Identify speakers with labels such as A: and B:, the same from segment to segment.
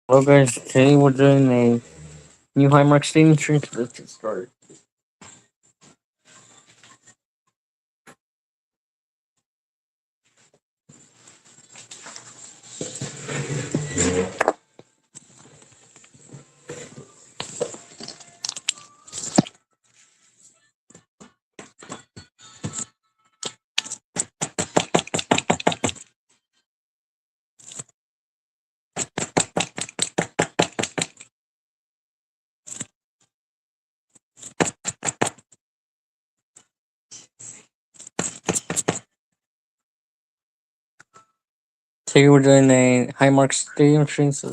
A: Well, guys, today we're doing a new highmark stadium drink. Let's get started. Today we're doing a highmark stadium drink. So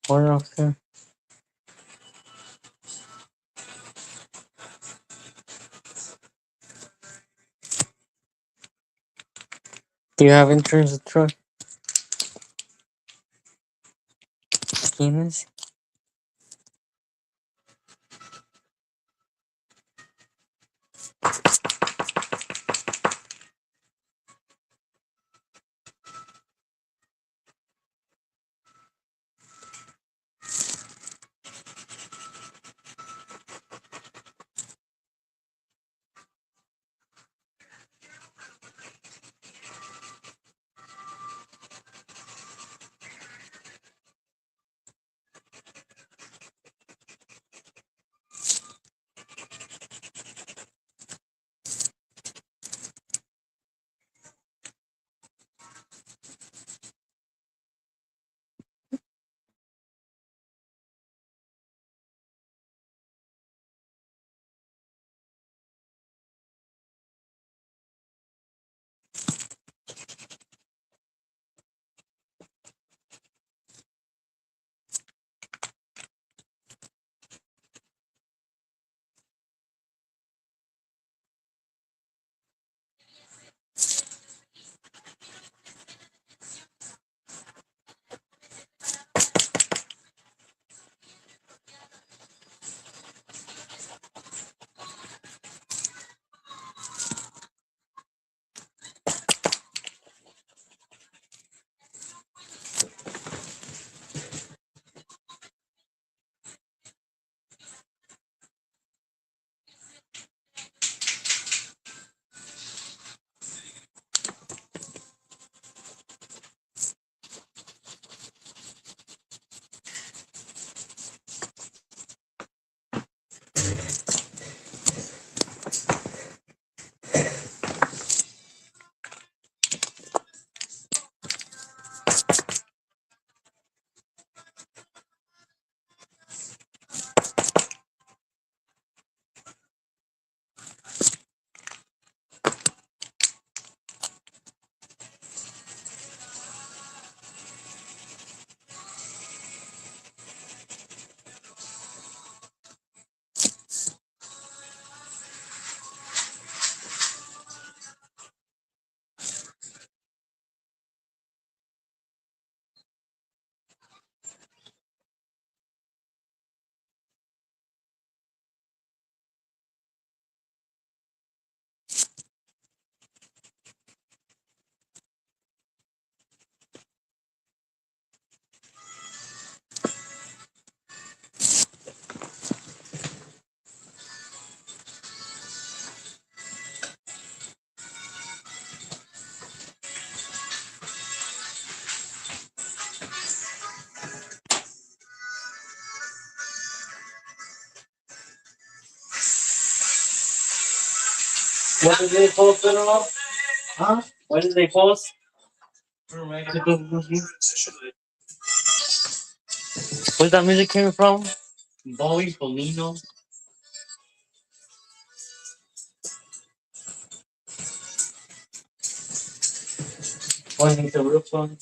A: pour it off there. Do you have interns at truck? Guinness? What did they post it on? Huh? What did they post? Where's that music coming from? Bowie, Polino. Pointing the real fun.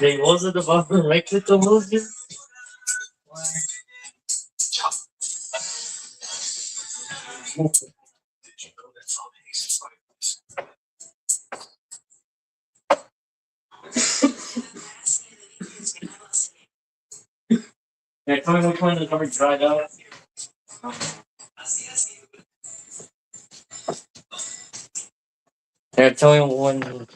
A: They wasn't about to make it to movie. Yeah, tell me which one the cover dried out. Yeah, tell me when.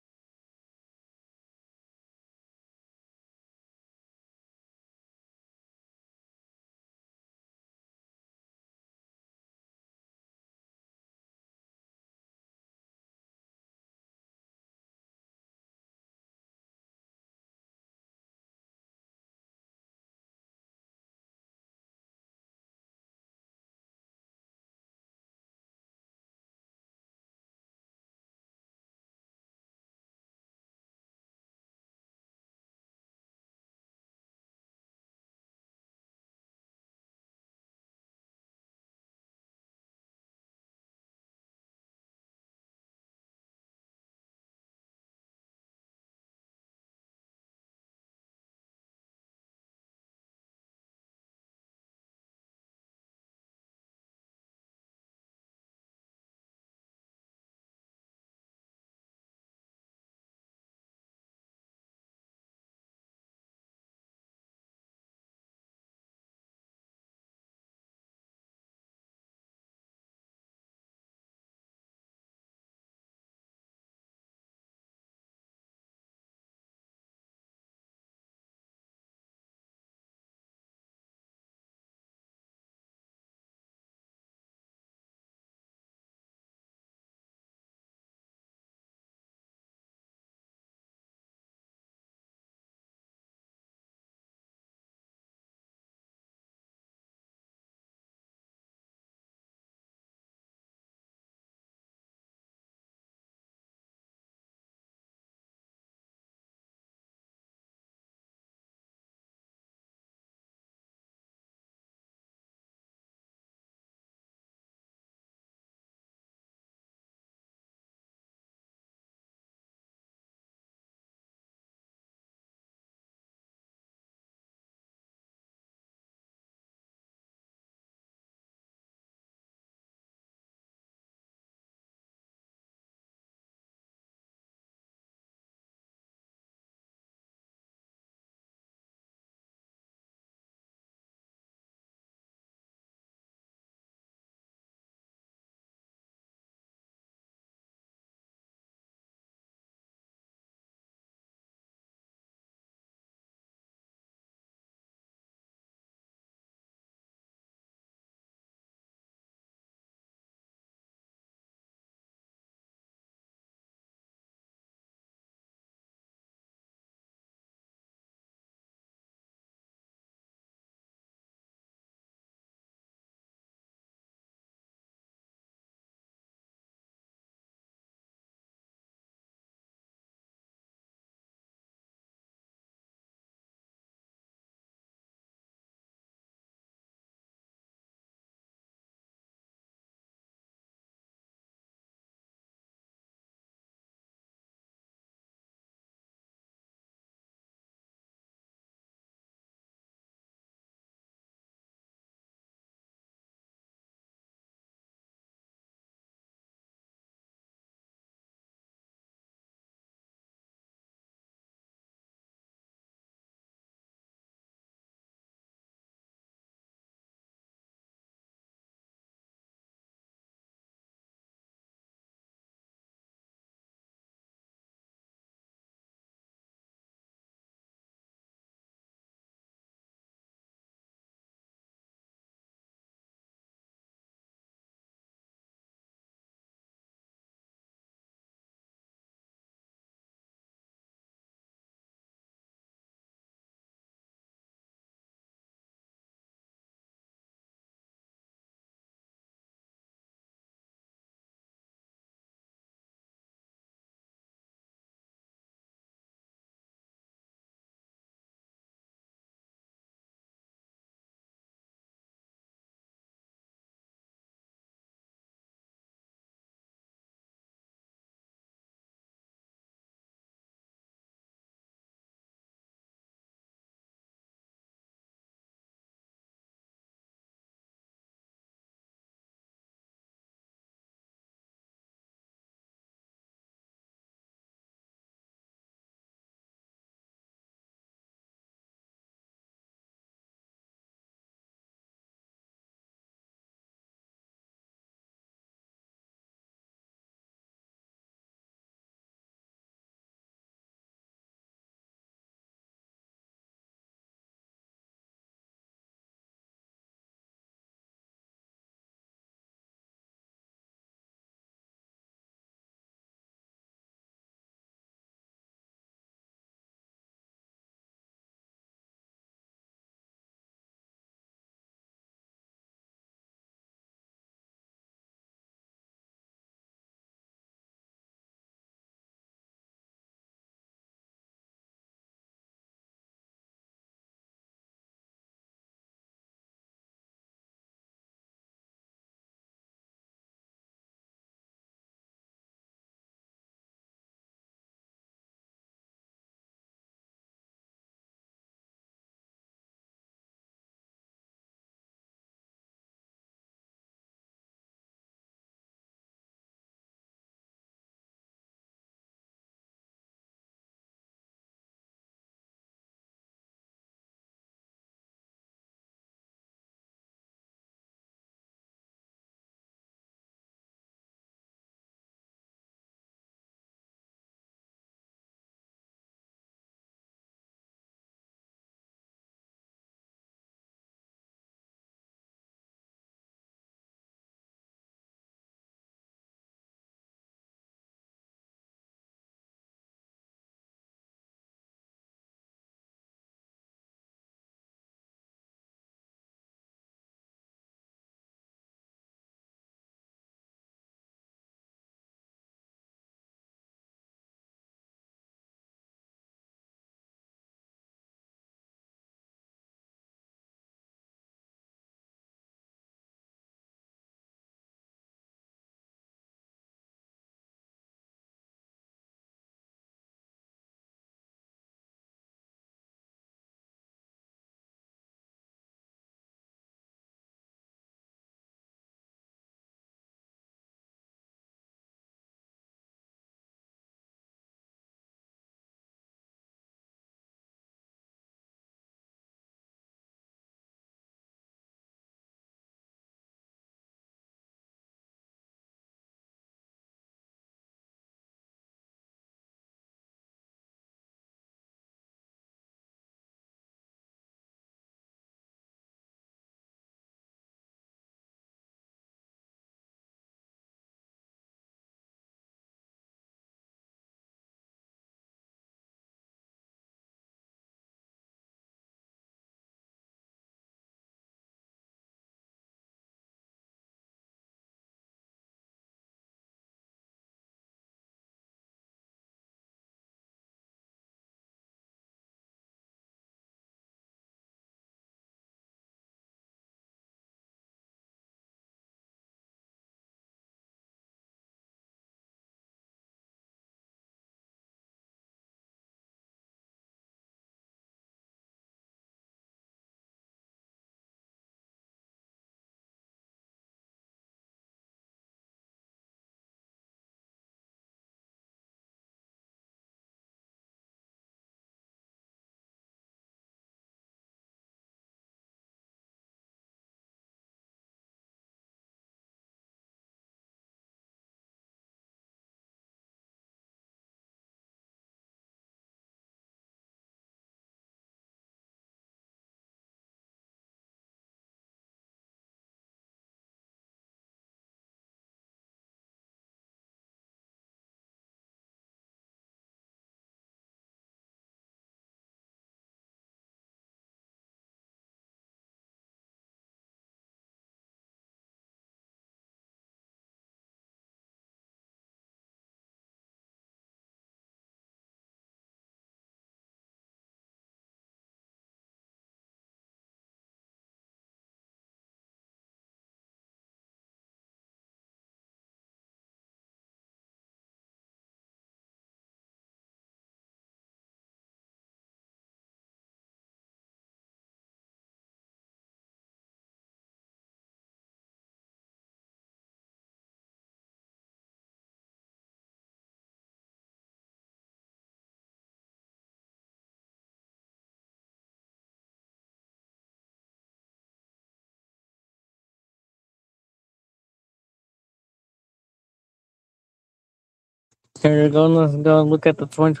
A: Here, let's go look at the 20.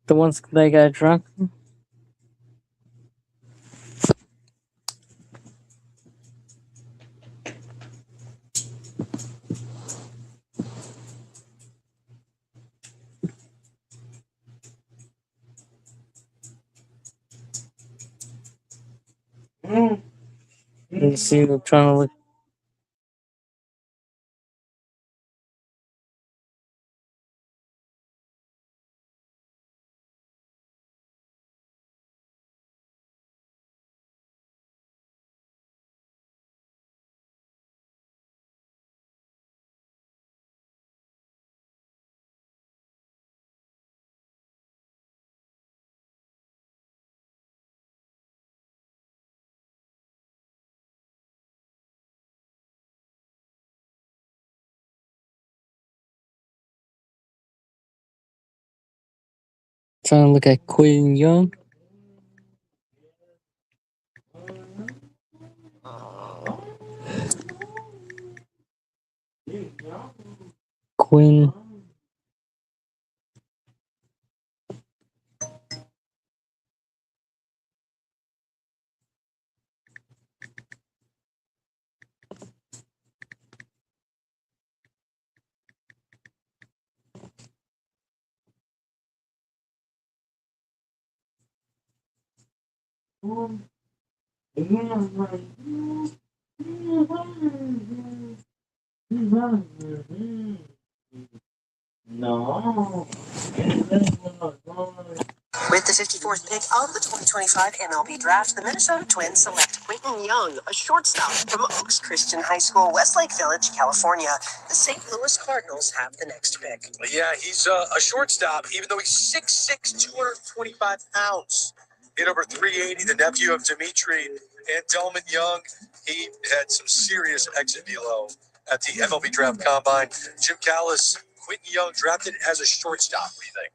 A: The ones that got drunk. You see, they're trying to look. Trying to look at Quinn Young. Quinn. No.
B: With the 54th pick of the 2025 MLB Draft, the Minnesota Twins select Quentin Young, a shortstop from Oaks Christian High School, Westlake Village, California. The St. Louis Cardinals have the next pick.
C: Yeah, he's a shortstop, even though he's 6'6", 225 pounds. Hit over 380, the nephew of Dimitri and Delman Young. He had some serious exit velo at the MLB Draft Combine. Jim Callis, Quentin Young drafted as a shortstop. What do you think?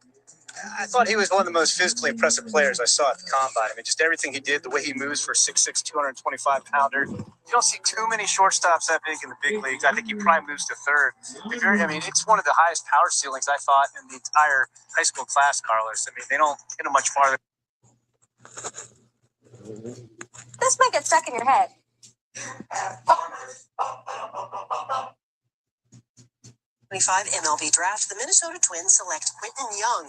D: I thought he was one of the most physically impressive players I saw at the Combine. I mean, just everything he did, the way he moves for 6'6", 225-pounder. You don't see too many shortstops that big in the big leagues. I think he probably moves to third. I mean, it's one of the highest power ceilings, I thought, in the entire high school class, Carlos. I mean, they don't hit him much farther.
E: This might get stuck in your head.
B: 25 MLB Draft, the Minnesota Twins select Quentin Young.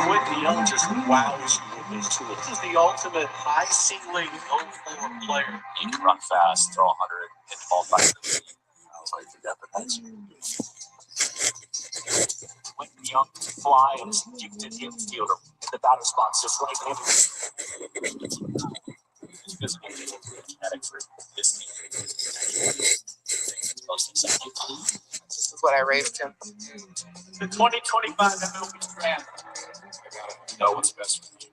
C: Quentin Young just wows you with his tools. This is the ultimate high ceiling, low floor player. He can run fast, throw 100, hit the ball 5. That's why you forget the that's Quentin Young can fly and is deep to the infielder. The batter spot's just right-handed. His physical kinetic for this team. Most exciting.
D: This is what I raised him.
C: The 2025 MLB Draft. I gotta know what's best for you.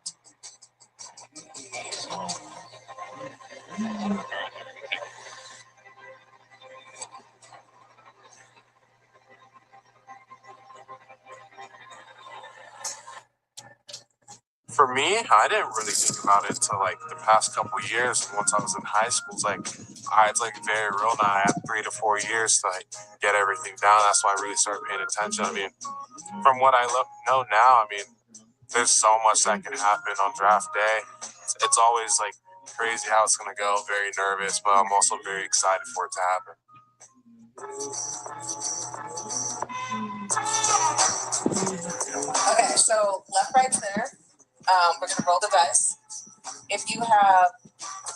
F: For me, I didn't really think about it until like the past couple of years. Once I was in high school, it's like, it's like very real now. I had 3 to 4 years to like get everything down. That's why I really started paying attention. I mean, from what I know now, I mean, there's so much that can happen on draft day. It's always like crazy how it's gonna go. Very nervous, but I'm also very excited for it to happen.
G: Okay, so left, right, center. We're gonna roll the dice. If you have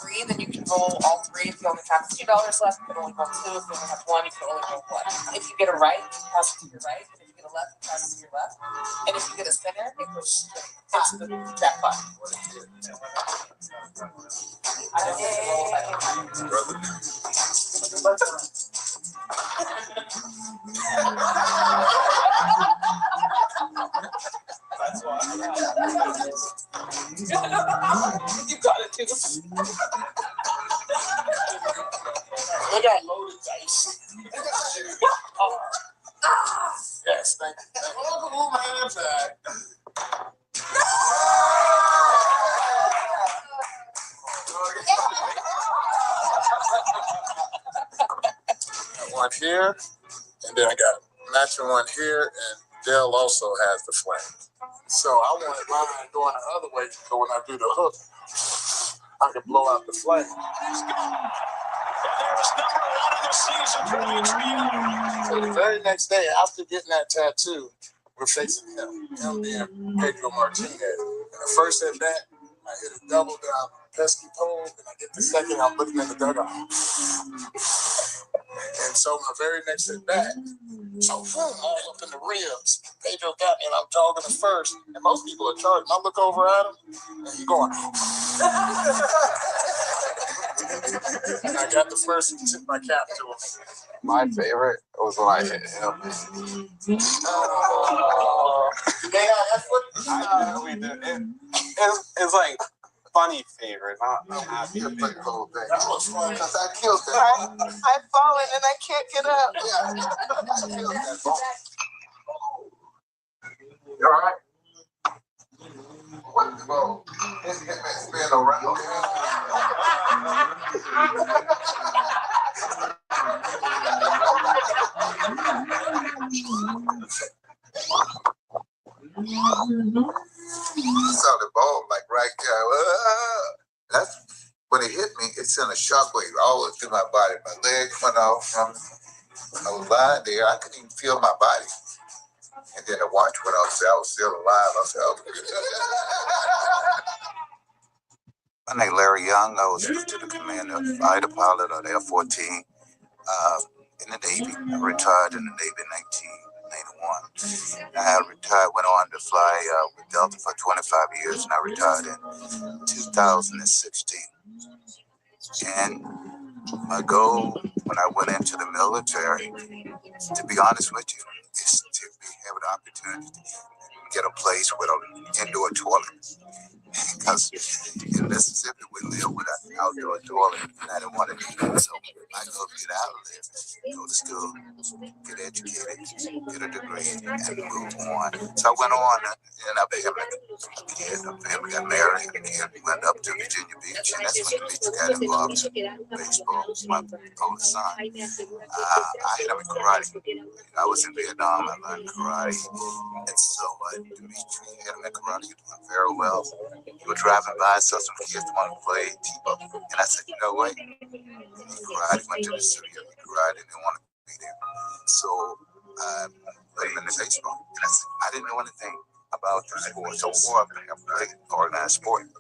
G: 3, then you can roll all 3. If you only have $2 left, you can only roll 2. If you only have 1, you can only roll 1. If you get a right, you pass it to your right. And if you get a left, you pass it to your left. And if you get a center, it goes hits the jackpot. That's why. You got it, too. Look at loaded dice. Yes, thank you. Oh, my back.
F: One here, and then I got a matching one here, and Dell also has the flame. So I wanted mine going the other way, so when I do the hook, I can blow out the flame.
C: There's number one of the season for HBO.
F: So the very next day, after getting that tattoo, we're facing him being Pedro Martinez. And the first at bat, I hit a double down pesky pole, and I get the second, I'm looking at the dugout. And so my very next at bat, so boom, all up in the ribs. Pedro got me, and I'm jogging the first. And most people are charging. I look over at him, and he's going. And I got the first and tipped my cap to him. My favorite was when I hit him. That's what we did. It's like funny favorite, not happy. You played the whole thing. That was fun because I killed that ball. I've fallen and I can't get up. Yeah, I killed that ball. You all right? What the ball? This hitman spin around. I saw the ball like right there. That's when it hit me. It sent a shockwave all through my body. My leg went off. I was lying there. I couldn't even feel my body. And then the watch went off. So I was still alive. I said, "Okay." My name is Larry Young. I was lieutenant commander of fighter pilot on F-14 in the Navy. I retired in the Navy in 1991. I retired, went on to fly with Delta for 25 years, and I retired in 2016. And my goal when I went into the military, to be honest with you, is to have an opportunity to get a place with an indoor toilet. Because in Mississippi, we live with an outdoor toilet, and I didn't want to do that. So I go get out of there, go to school, get educated, get a degree, and move on. So I went on, and I became a kid. My family got married, and we went up to Virginia Beach, and that's when Demetrius got involved in baseball. My oldest son. I had him in karate. I was in Vietnam. I learned karate, and so Demetrius had him in karate. He was doing very well. We were driving by, saw some kids want to play T-ball, and I said, "You know what? Karate went to the city of karate, and didn't want to be there." So I put him in the baseball. And I said, I didn't know anything about the sport, so I played organized sport. And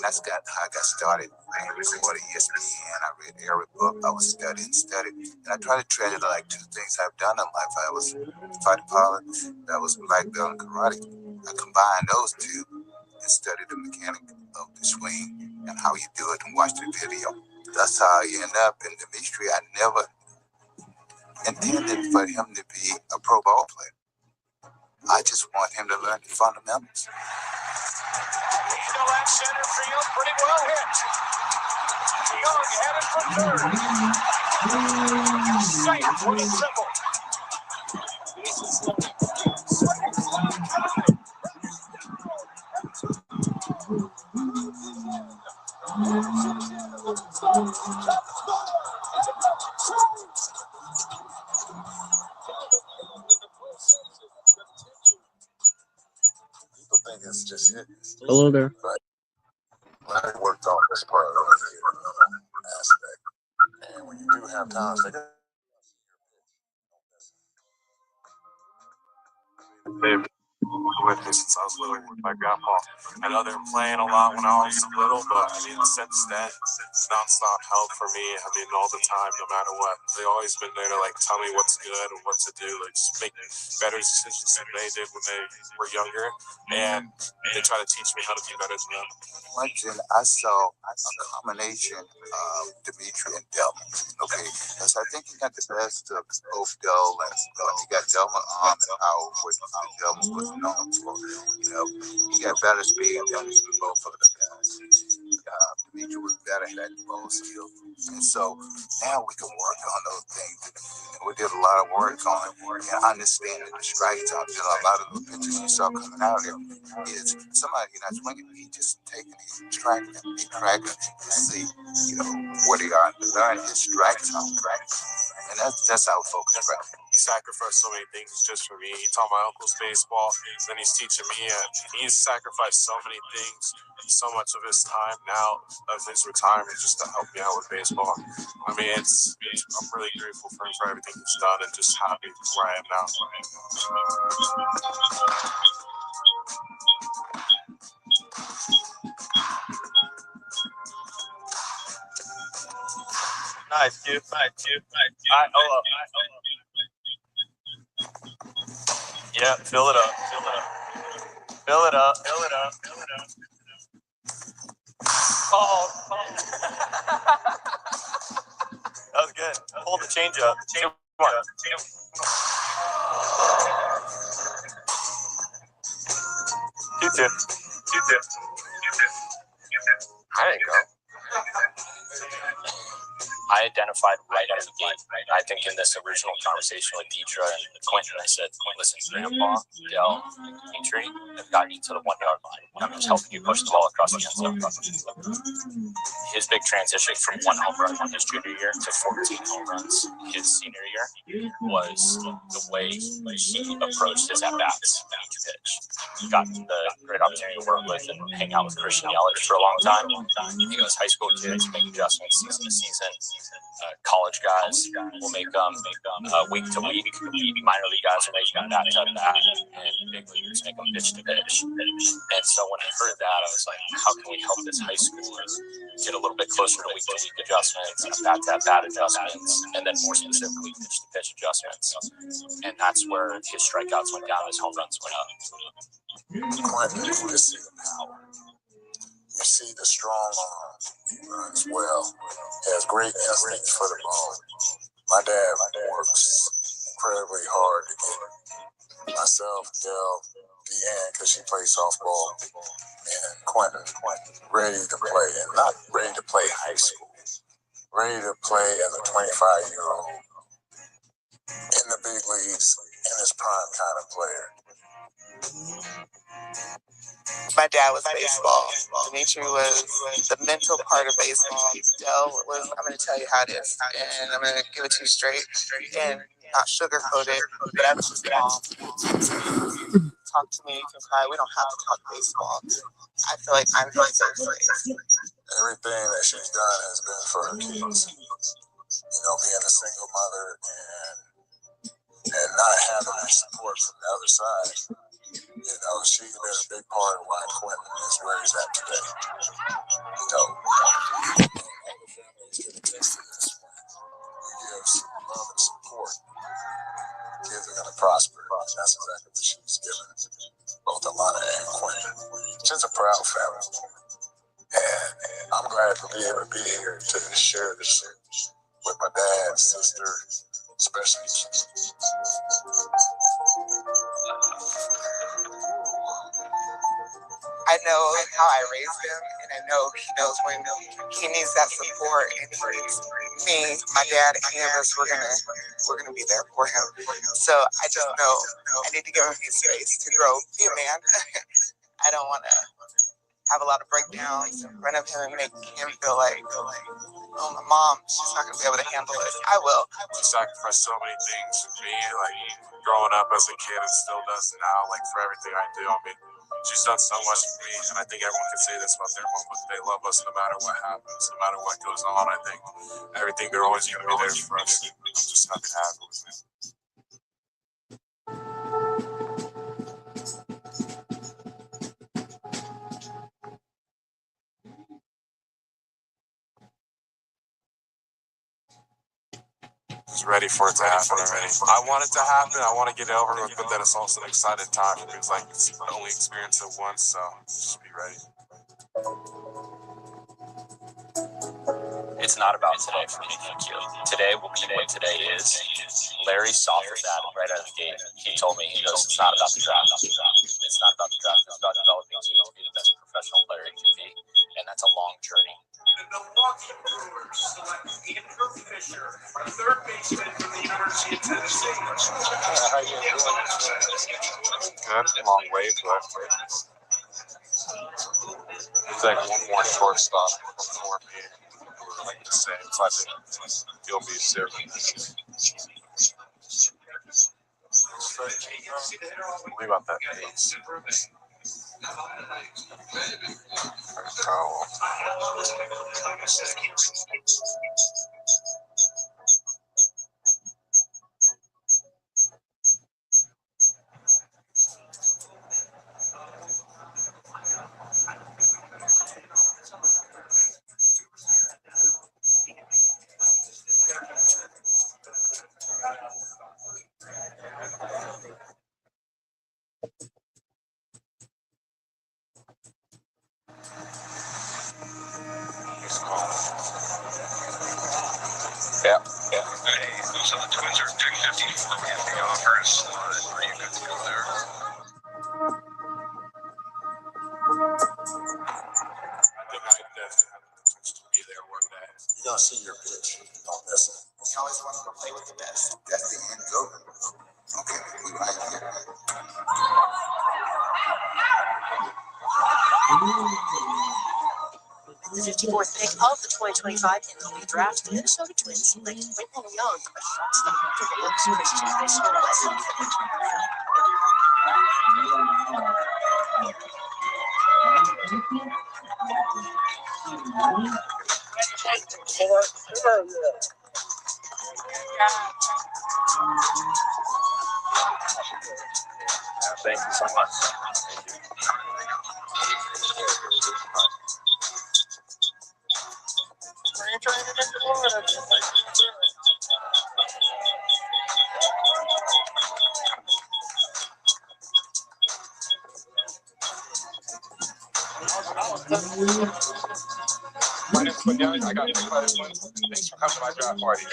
F: that's how I got started. I recorded ESPN, I read every book, I was studying. And I tried to treasure like two things I've done in life. I was fighter pilot, I was black belt in karate. I combined those two and studied the mechanic of the swing and how you do it and watched the video. That's how I end up in Dimitri. I never intended for him to be a pro ball player. I just want him to learn the fundamentals.
C: Still at center field, pretty well hit. Young headed for third. Safe, plain and simple.
F: People think it's just hit.
A: Hello there.
F: But I worked on this part of the aspect. And when you do have times like that, they've with me since I was little with my grandpa. I know they were playing a lot when I was little, but I mean, since then, nonstop help for me. I mean, all the time, no matter what. They've always been there to like tell me what's good and what to do, like just make better decisions than they did when they were younger, and they try to teach me how to be better than them. Watching, I saw a combination of Dimitri and Delman. Okay, so I think he got the best of both Del and he got Delman arm and power, which Delman was known for. You know, he got better speed than both of the guys.
H: made you look better, had the ball skill. And so now we can work on those things. And we did a lot of work on it. And understanding the strike zone. You know, a lot of the pictures you saw coming out here is somebody you're not swinging, he just taking these tracking, he tracking to see, you know, what they are. Learn his strike zone. And that's our focus right now.
F: He sacrificed so many things just for me. He taught my uncle's baseball, then he's teaching me, and he's sacrificed so many things, so much of his time now, of his retirement, just to help me out with baseball. I mean, I'm really grateful for him for everything he's done, and just happy where I am now.
D: Nice, dude. All right, hold up. Yeah, fill it up. Oh. That was good. Hold the change up. 2-1. Two.
I: I didn't go. I identified right out of the gate. I think in this original conversation with Deidre and Quentin, I said, listen, Grandpa, Dell, Dimitri have gotten you to the 1 yard line. I'm just helping you push the ball across the end zone. His big transition from 1 home run in his junior year to 14 home runs his senior year was the way he approached his at-bats each pitch. He got the great opportunity to work with and hang out with Christian Yelich for a long time. He goes, high school kids make adjustments season to season. College guys will make them week to week. Minor league guys will make them bat to bat, and big leaguers make them pitch to pitch. And so when I heard that, I was like, how can we help this high schooler get a little bit closer to week adjustments, bat to bat adjustments, and then more specifically pitch to pitch adjustments. And that's where his strikeouts went down, his home runs went up.
H: Quentin, you see the power. You see the strong arm. He runs well. He has great instinct for the ball. My dad works incredibly hard to get myself, Dell, Deanne, because she plays softball, and Quentin ready to play, and not ready to play high school, ready to play as a 25-year-old in the big leagues, in his prime kind of player.
J: My dad was baseball. Dimitri was the mental part of baseball. Dell was, I'm going to tell you how it is, and I'm going to give it to you straight and not sugarcoat it, but I was just mom. Talk to me, you can cry. We don't have to talk baseball. I feel like I'm his safe place.
H: Everything that she's done has been for her kids. You know, being a single mother and not having that support from the other side. You know, she's been a big part of why Quentin is where he's at today. You know, all the families can attest to this. When you give some love and support, kids are going to prosper. And that's exactly what she's given both Alana and Quentin. She's a proud family. And I'm glad to be able to be here to share this with my dad, sister, especially.
J: I know how I raised him, and I know he knows when he needs that support, and he needs me, my dad, any of us, we're gonna be there for him. So I just know I need to give him his space to grow, be a man. I don't want to have a lot of breakdowns in front of him and make him feel like, oh, my mom, she's not gonna be able to handle this. I will.
F: He sacrificed so many things for me, like growing up as a kid and still does now, like for everything I do. I mean, she's done so much for me, and I think everyone can say this about their mom, but they love us no matter what happens, no matter what goes on. I think everything, they're always going to be there for us. I'm just happy to have her with me. I was ready for it to happen already. I want it to happen. I want to get it over with, but then it's also an exciting time. It feels like it's only experience it once, so just be ready.
I: It's not about today for me, thank you. Today will be what today is. Larry saw through that right out of the gate. He told me, he goes, it's not about the draft. It's not about the draft. It's about developing you to be the best professional player you can be. And that's a long journey.
C: The Milwaukee Brewers select Andrew Fisher, a third baseman from the University of Tennessee.
F: How you doing? Good. Long way, but it's like one more shortstop before me. We're like the same, so I think you'll be serious. Believe about that. Oh. Yeah.
C: Hey, so the Twins are pick 54 if the offer is slotted. Are you good to go there?
F: I think I definitely have the potential to be there one day.
H: You don't see your pitch. Don't miss it. You always want to play with the best. That's the end goal. Okay, we like it.
B: The 54th pick of the 2025 MLB Draft, the Minnesota Twins select Quentin Young, a shortstop from Oaks Christian High School, Westlake Village.
I: Thank you so much.
F: My name's Quinn Young. I got picked by the Twins. Thanks for coming to my draft party.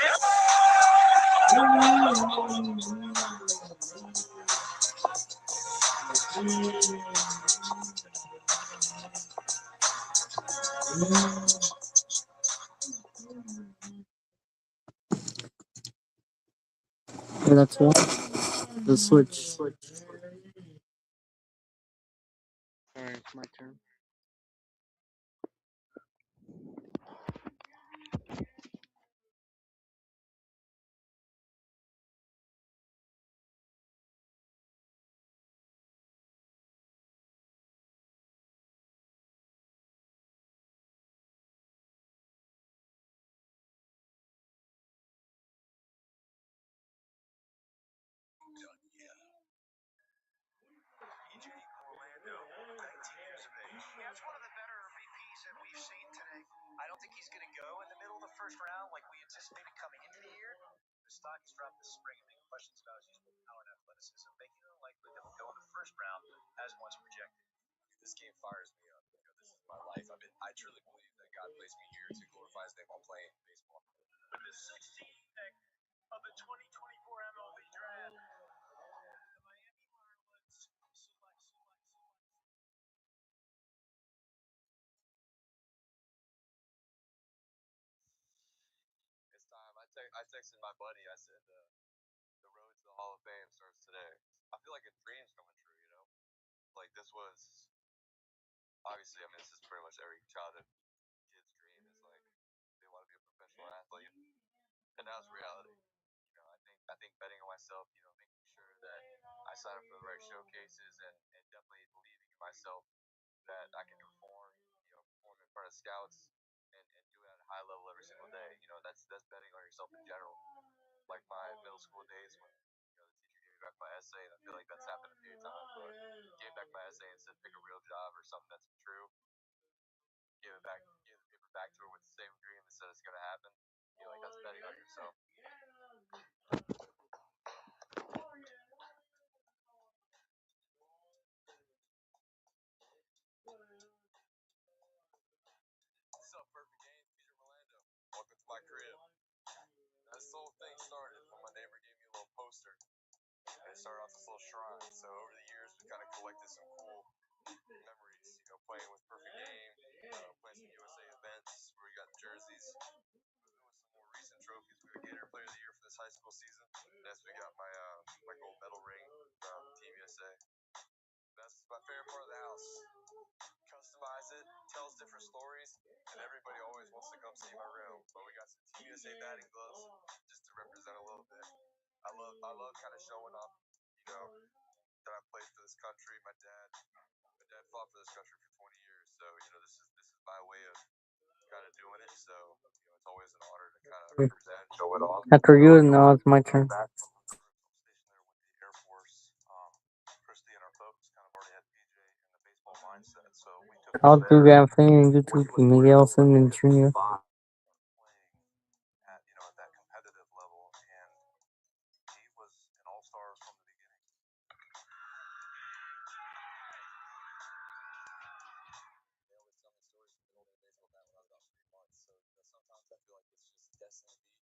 A: And that's one. The switch. Alright, it's my turn.
D: Yeah, it's one of the better VPs that we've seen today. I don't think he's going to go in the middle of the first round like we anticipated coming into the year. The stock has dropped this spring, and making questions about his useful power and athleticism, making it unlikely that he'll go in the first round as once projected.
K: This game fires me up. You know, this is my life. I truly believe that God placed me here to glorify His name while playing baseball.
C: With the 16th pick of the 2024 MLB Draft, the Miami Marlins select.
K: It's time. I texted my buddy. I said, the road to the Hall of Fame starts today. I feel like a dream's coming true, you know? Like, this was, obviously, I mean, this is pretty much every childhood kid's dream is like, they want to be a professional athlete. And now it's reality. You know, I think betting on myself, you know, making sure that I sign up for the right showcases and definitely believing in myself that I can perform, you know, perform in front of scouts and do it at a high level every single day. You know, that's betting on yourself in general. Like my middle school days when, you know, the teacher gave me back my essay, and I feel like that's happened a few times, but gave back my essay and said pick a real job or something that's true. Give the paper back to her with the same dream that said it's gonna happen. You know, like that's betting on yourself. What's up, Perfect Games? Peter Rolando. Welcome to my crib. This whole thing started when my neighbor gave me a little poster. And it started off this little shrine. So over the years, we kind of collected some cool memories. You know, playing with Perfect Game, playing some USA events where we got jerseys. Moving with some more recent trophies. We got Gator Player of the Year for this high school season. Next, we got my gold medal ring from Team USA. That's my favorite part of the house. Customize it, tells different stories, and everybody always wants to come see my room. But we got some Team USA batting gloves just to represent a little bit. I love kind of showing off, that I played for this country. My dad fought for this country for 20 years, so this is my way of kind of doing it. So it's always an honor to kind of represent, show it off.
A: After you, now it's my turn.
K: Stationed there with the Air Force. Christy and our folks kind of already had PJ in the baseball mindset, so we took
A: I'll
K: him
A: do
K: there.
A: that thing on YouTube. Miguel Simon Jr.
K: Playing at that competitive level, and he was an all-star from the beginning. They always tell me stories from the old baseball bat when I was about 3 months. So sometimes I feel like it's just destined to be.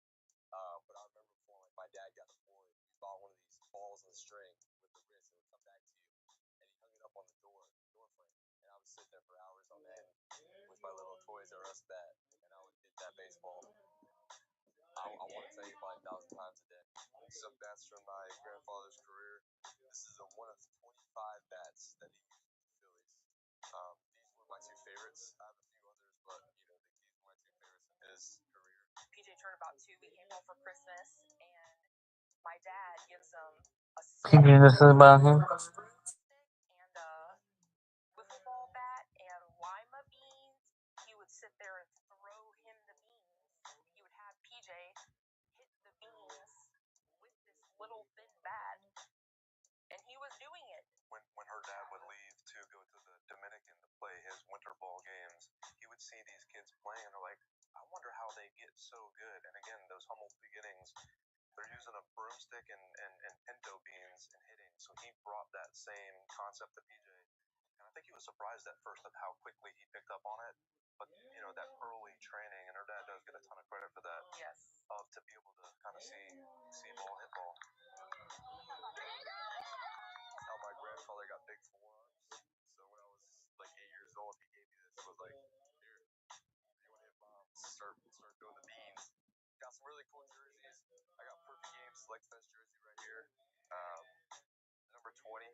K: But I remember before, like my dad got deployed, he bought one of these balls and string with the wrist that would come back to you, and he hung it up on the door frame, and I would sit there for hours on end with my little Toys R Us bat, and I would hit that baseball. I want to tell you probably 1,000 times a day. Some bats from my grandfather's career. This is one of 25 bats that he used with the Phillies. These were my two favorites. I have a few others, but these were my two favorites in his career.
G: PJ turned about 2. We came home for Christmas, and my dad gives him a
A: Thinking this is about him.
G: and a wiffle ball bat and lima beans. He would sit there and throw him the beans. He would have PJ hit the beans with this little thin bat, and he was doing it.
K: When her dad would leave to go to the Dominican to play his winter ball games, he would see these kids playing, and they're like, I wonder how they get so good. And again, those humble beginnings, they're using a broomstick and pinto beans and hitting. So he brought that same concept to PJ. And I think he was surprised at first of how quickly he picked up on it. But, that early training, and her dad does get a ton of credit for that.
G: Yes.
K: To be able to kind of see ball, hit ball. How my grandfather got big forearms. So when I was like 8 years old, he gave me this. It was like, here, you want to hit bombs? Start doing the beans. Got some really cool jerseys. I got Perfect Game Select Fest jersey right here. Number 20.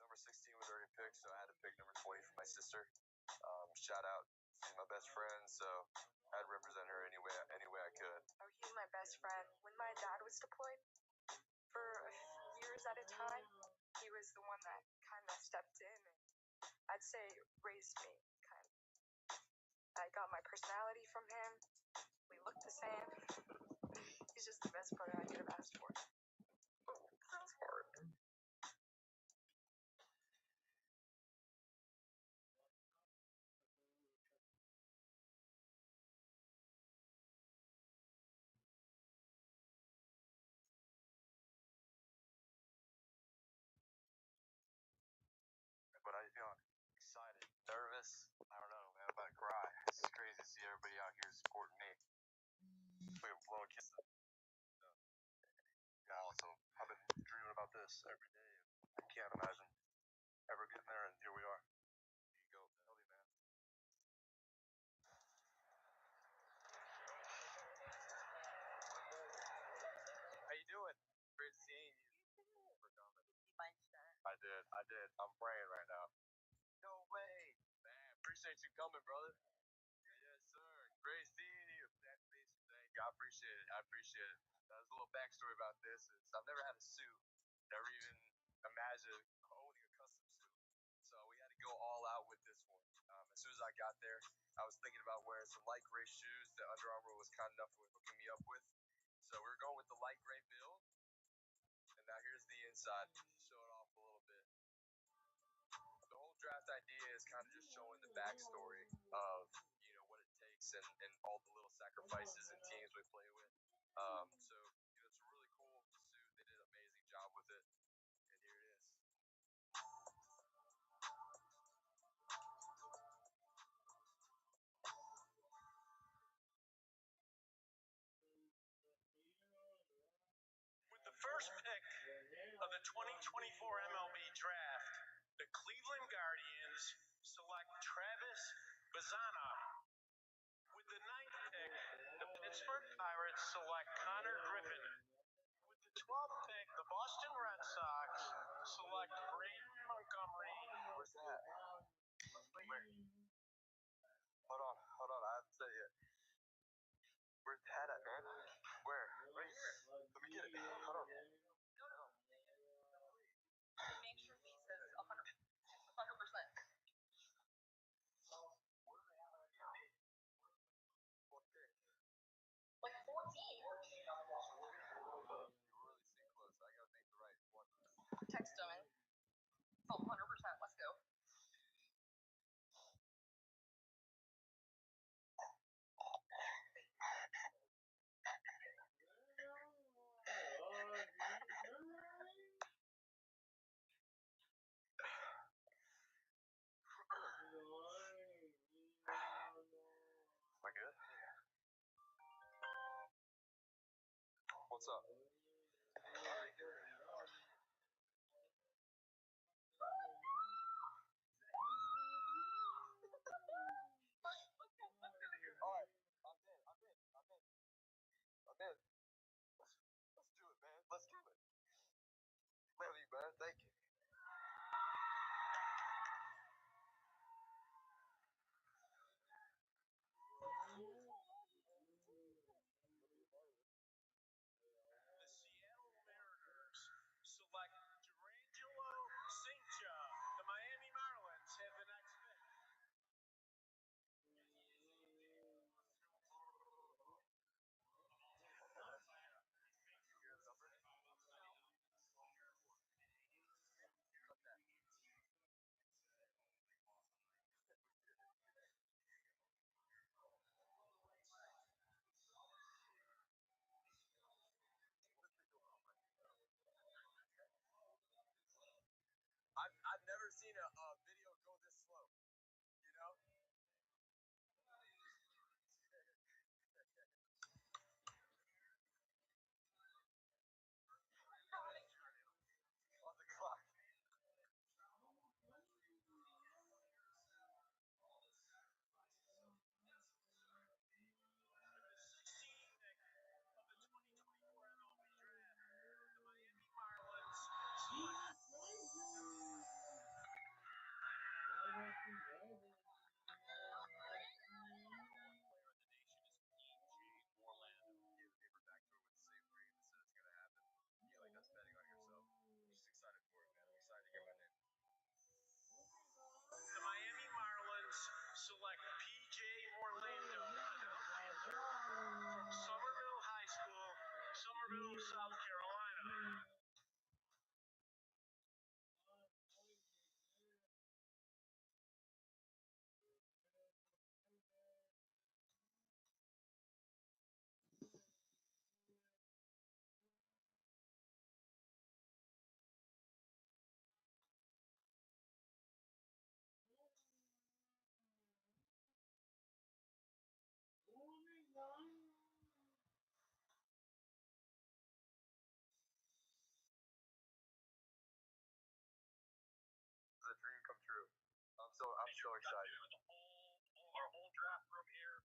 K: Number 16 was already picked, so I had to pick number 20 for my sister. Shout out. She's my best friend, so I had to represent her any way I could.
G: Oh, he's my best friend. When my dad was deployed for years at a time, he was the one that kind of stepped in and I'd say raised me, kind of. I got my personality from him. We look the same. He's just the best brother I could have asked for. Oh, that's hard.
K: But excited, nervous. I don't know, man. I'm about to cry. It's crazy to see everybody out here supporting me. We're blowing kisses. So I've been dreaming about this every day. I can't imagine ever getting there, and here we are. Here you go, tell me, man. How you doing? Great seeing you. For coming. I did. I'm praying right now. No way, man. Appreciate you coming, brother. Yes, sir. Great seeing you. Thank you. I appreciate it. There's a little backstory about this. I've never had a suit. Never even imagined owning a custom suit. So we had to go all out with this one. As soon as I got there, I was thinking about wearing some light gray shoes that Under Armour was kind enough with hooking me up with. So we were going with the light gray build. And now here's the inside. Show it off a little bit. The whole draft idea is kind of just showing the backstory of what it takes and all the little sacrifices and teams we play with. So it's a really cool suit. They did an amazing job with it, and here it is. With the first pick of the 2024 MLB draft, the Cleveland Guardians select Travis Bazzana. With the 9th
B: Pittsburgh Pirates select Connor Griffin. With the 12th pick, the Boston Red Sox select Braden Montgomery.
K: Where's that? Where? Hold on. I haven't said it yet. Where's the hat at, man? Where? Right here. Let me get it. Hold on.
G: Make sure he says 100%.
K: What pick?
G: Like 14.
K: You really seem close. I gotta make the right one.
G: Text him in. Oh, 100%. Let's go.
K: Am I good? What's up? Alright, I'm in. Let's do it, man. Let's do it. Love you, man. Thank you.
B: The Seattle Mariners select Durangelo Cincha. The Miami Marlins have the next pick.
K: I've never seen a video go this slow. You know? On the clock.
B: With the 16th pick of the 2024 MLB Draft, the Miami Marlins select.
I: Player in the nation is PJ Orlando.
K: Gave the paper back to her with the same green that said it's gonna happen. Yeah, like that's betting on yourself. I'm just excited for it, man. I'm excited to hear my name.
B: The Miami Marlins select PJ Orlando, an outfielder from Somerville High School, Somerville, South Carolina.
K: It's a dream come true. I'm so excited.
I: Our whole draft room here,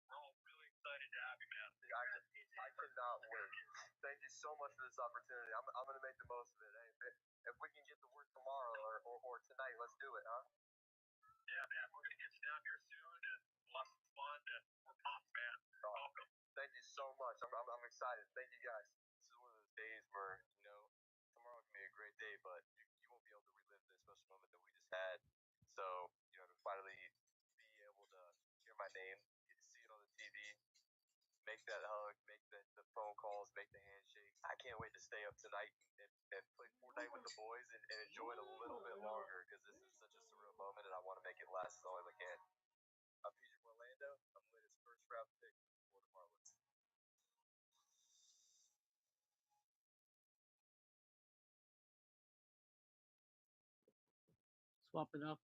I: we're all really excited to have you, man.
K: I cannot wait. Thank you so much for this opportunity. I'm gonna make the most of it. Hey, if we can get to work tomorrow or tonight, let's do it, huh?
I: Yeah, man, we're gonna get you down here soon, and we'll have some fun. And we're pumped, man. Welcome.
K: Thank you so much. I'm excited. Thank you guys. This is one of those days where tomorrow can be a great day, but you won't be able to relive the special moment that we just had. So to finally be able to hear my name, get to see it on the TV, make that hug, make the phone calls, make the handshakes. I can't wait to stay up tonight and play Fortnite with the boys and enjoy it a little bit longer because this is such a surreal moment and I want to make it last as long as I can. I'm PJ Orlando. I'm the latest first round pick for the Florida Marlins.
A: Swap it up.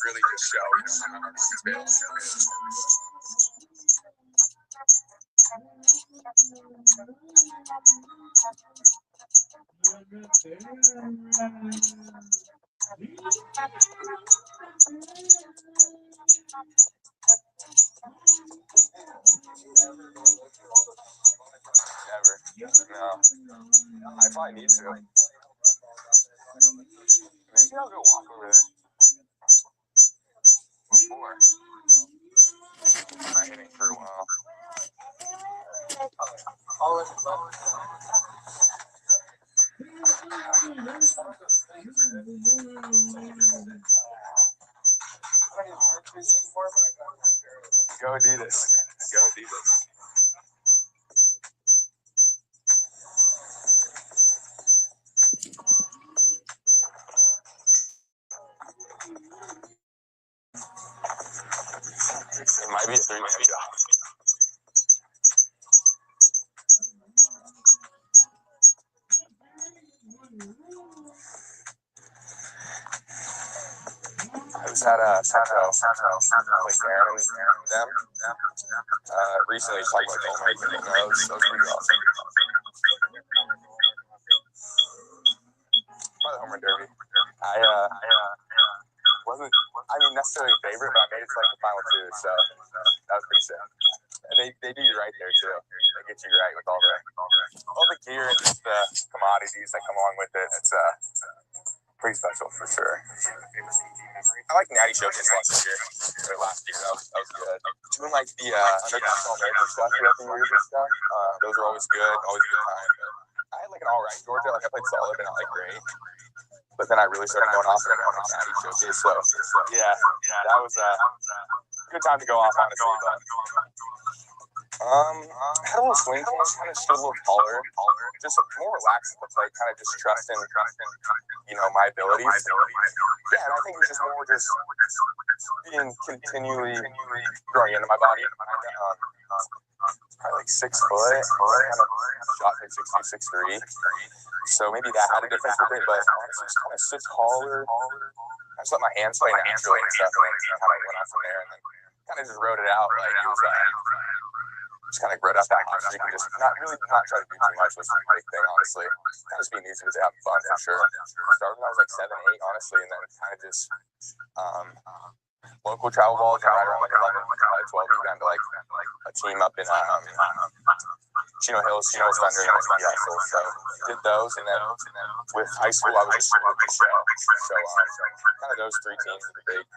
F: Really just show, how hard work is available. Never. No. I probably need to. Maybe I'll go walk over there. Before. I'm not hitting for a while. Go Adidas. Go Adidas. It might be a 3-man job. I was at Santo, like Aaron and them. Recently, talking about Dolman. That was pretty awesome. By the home run derby. I wasn't, necessarily a favorite, but I made it to like the final two, so that was pretty sick. And they do you right there too. They get you right with all the gear and just the commodities that come along with it. It's pretty special for sure. I like Natty Showcase last year. That was good. Doing like the Underground American stuff throughout the years and stuff. Those are always good time. But I had like an alright Georgia. Like I played solid, but not like great. But then I really started going off and I won the Natty Showcase. So yeah, that was a good time to go off, honestly. But I had a little swing change, kind of stood a little taller, just more relaxed at the plate, kind of just trusting, my abilities. Yeah, and I think it's just more just being continually growing into my body. Probably like 6 foot, kind of shot like 6'2", 6'3". So maybe that had a difference with it, but honestly, just kind of sit taller. I just let my hands play naturally and stuff, and then kind of went on from there, and then kind of just wrote it out like it was. Just kind of wrote out that hot streak and just not try to do too much was the big thing, honestly. Kind of just being easy to have fun for sure. Started when I was like 7, 8, honestly, and then kind of just local travel balls and right around like 11, 12, we got into like a team up in Chino Hills, Chino Thunder, and so did those, and then with high school I was just local show. So kind of those 3 teams are the big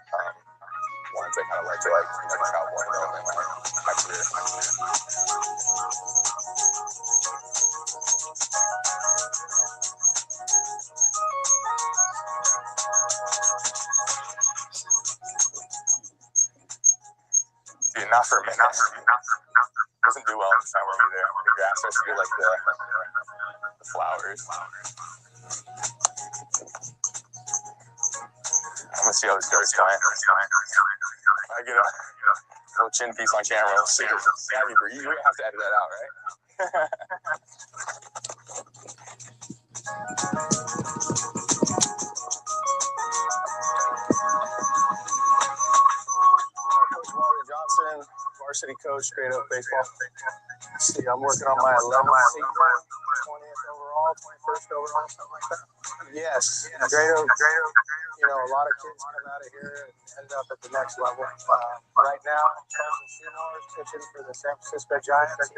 F: ones that kind of led to like travel and my career. Dude, not for a minute. Doesn't do well in the summer either. The grass starts to get like the flowers. I'm gonna see how this goes, going. I get a little chin piece on camera. We'll see. Yeah, you have to edit that out, right? Coach Walter Johnson, varsity coach, Great Oak Baseball. Let's see, I'm working on my 11th season, 20th overall, 21st overall, something like that. Yes, Great Oak. A lot of kids come out of here and end up at the next level. Right now, Carson Seymour is pitching for the San Francisco Giants. Zach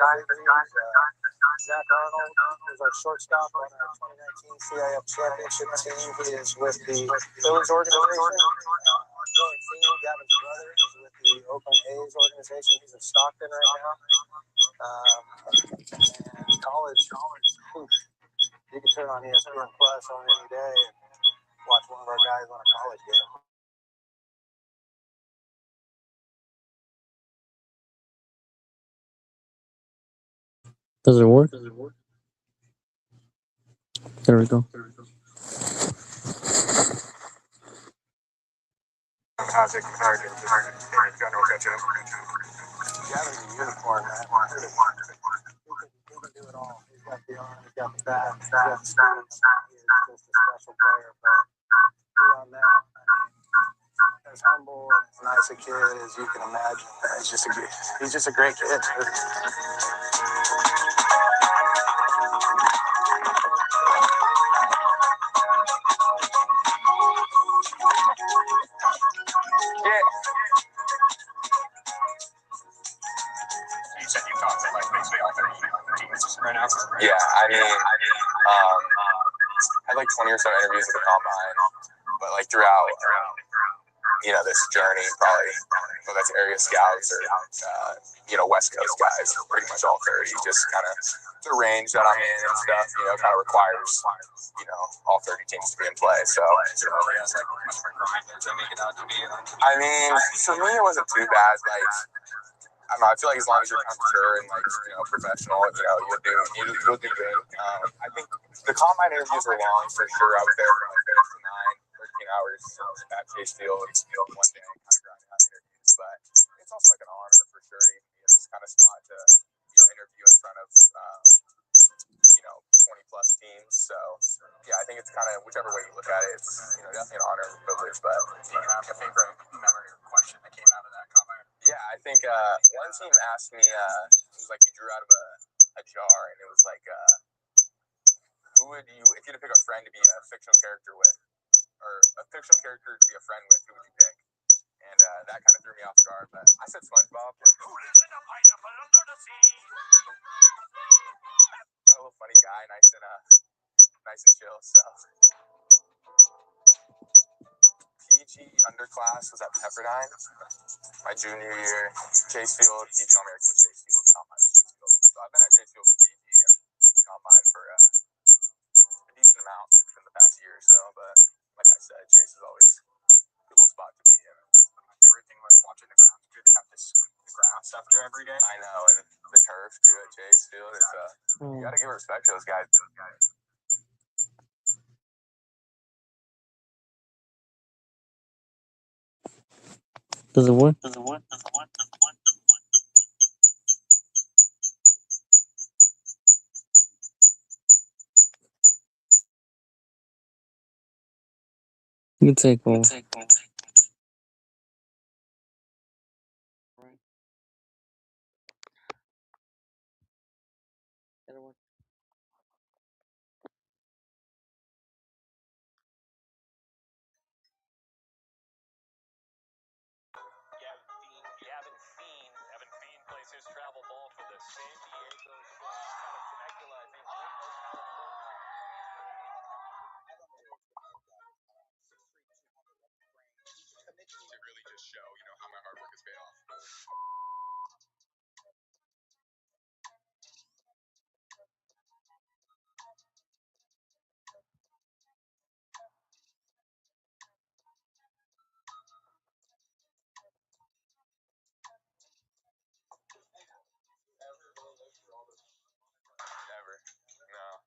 F: Arnold is our shortstop on our 2019 CIF championship team. He is with the Phillies organization. Gavin's brother is with the Oakland A's organization. He's in Stockton right now. And college, you can turn on ESPN Plus on any day and watch one of our guys on a college game.
A: Does it work? There we go.
D: Fantastic character in general, Gavin's a unicorn, man. He can do it all. He's got the arm, he's got the bat, he's got the speed. He is just a special player. But beyond that, I mean, as humble and as nice a kid as you can imagine. He's just a great kid. You said you talked to like basically all 30 teams right now. Yeah, I mean, had like 20 or so interviews at the combine, but like throughout, this journey, probably whether that's area scouts or West Coast guys, pretty much all 30. Just kind of the range that I'm in and stuff, kind of requires all 30 teams to be in play. So, I mean, for me, it wasn't too bad. Like, I don't know. I feel like as long as you're mature and professional, you'll do good. I think the combine interviews were long for sure. I was there from like 6 to 9, 13 hours at Chase Field one day, kind of grinding out interviews. But it's also like an honor for sure to be in this kind of spot to interview in front of 20 plus teams. So yeah, I think it's kind of whichever way you look at it, it's definitely an honor and privilege. But do you have a favorite memory or question that came out of that combine? Yeah, I think one team asked me, it was like he drew out of a jar, and it was like, who would you, if you had to pick a friend to be a fictional character with, or a fictional character to be a friend with, who would you pick? And that kind of threw me off guard, but I said SpongeBob. Who lives in a pineapple under the sea? Kind of a little funny guy, nice and chill. So PG underclass was at Pepperdine. My junior year, Chase Field, PG All-American was Chase Field, Combine was Chase Field. So I've been at Chase Field for PG and Combine for a decent amount in the past year or so. But like I said, Chase is always a good little spot to be in. My favorite thing was watching the grounds. Do they have to sweep the grass after every day? I know, and the turf too at Chase Field. It's you got to give respect to those guys.
A: Does it work? You can take off.
L: Evan Feen plays his travel ball for the San Diego Shock out of Temecula, I think,
C: To really just show, how my hard work has paid off. Never. No.